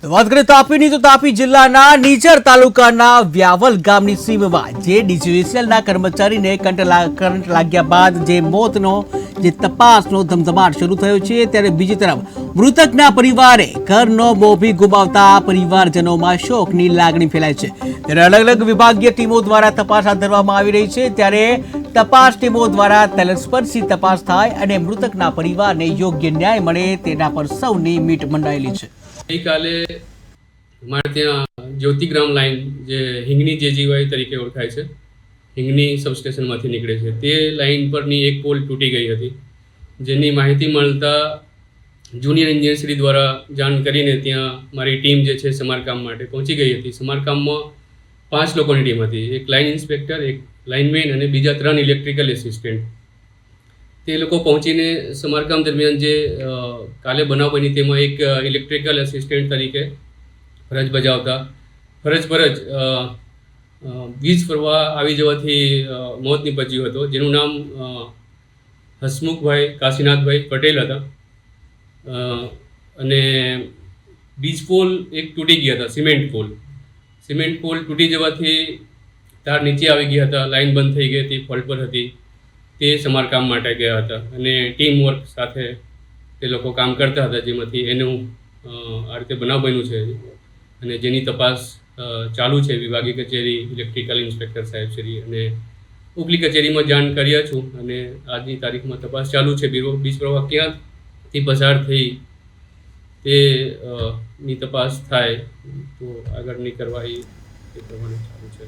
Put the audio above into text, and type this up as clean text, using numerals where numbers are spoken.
તો વાત કરીએ તાપીની તો તાપી જિલ્લાના નીચર તાલુકાના વ્યાવલ ગામની સીમમાં જે ડીજીવીસીએલના કર્મચારીને કરંટ લાગ્યા બાદ જે મોતનો જે તપાસનો ધમધમાટ શરૂ થયો છે, ત્યારે બીજી તરફ મૃતકના પરિવારે ઘરનો મોભી ગુમાવતા પરિવારજનોમાં શોકની લાગણી ફેલાય છે। ત્યારે અલગ અલગ વિભાગીય ટીમો દ્વારા તપાસ હાથ ધરવામાં આવી રહી છે। ત્યારે તપાસ ટીમો દ્વારા તલસ્પર્શી તપાસ થાય અને મૃતકના પરિવારને યોગ્ય ન્યાય મળે તેના પર સૌની મીટ મંડાયેલી છે। ગઈકાલે અમારે ત્યાં જ્યોતિગ્રામ લાઇન જે હિંગની જેજીવાય તરીકે ઓળખાય છે, હિંગની સબસ્ટેશનમાંથી નીકળે છે, તે લાઇન પરની એક પોલ તૂટી ગઈ હતી, જેની માહિતી મળતા જુનિયર એન્જિનિયરશ્રી દ્વારા જાણ કરીને ત્યાં મારી ટીમ જે છે સમારકામ માટે પહોંચી ગઈ હતી। સમારકામમાં 5 લોકોની ટીમ હતી, એક લાઇન ઇન્સ્પેક્ટર, એક લાઇનમેન અને બીજા 3 ઇલેક્ટ્રિકલ એસિસ્ટન્ટ। તે લોકો પહોંચીને સમારકામ દરમિયાન જે કાલે બનાવ બની તેમાં એક ઇલેક્ટ્રિકલ એસિસ્ટન્ટ તરીકે ફરજ બજાવતા ફરજ પર જ વીજ પ્રવાહ આવી જવાથી મોત નીપજ્યું હતું, જેનું નામ હસમુખભાઈ કાશીનાથભાઈ પટેલ હતા। અને વીજ પોલ એક તૂટી ગયા હતા, સિમેન્ટ પોલ તૂટી જવાથી તાર નીચે આવી ગયા હતા, લાઇન બંધ થઈ ગઈ હતી, ફોલ્ટ પર હતી। તે સમારકામ માટે ગયા હતા અને ટીમ વર્ક સાથે તે લોકો કામ કરતા હતા, જેમાંથી એનું આ રીતે બનાવ બન્યું છે અને જેની તપાસ ચાલુ છે। વિભાગીય કચેરી, ઇલેક્ટ્રિકલ ઇન્સ્પેક્ટર સાહેબ શ્રી અને ઉપલી કચેરીમાં જાણ કર્યા છું અને આજની તારીખમાં તપાસ ચાલુ છે। વીજ પ્રવાહ ક્યાંથી પસાર થઈ તે ની તપાસ થાય તો આગળની કાર્યવાહી એ પ્રમાણે ચાલુ છે।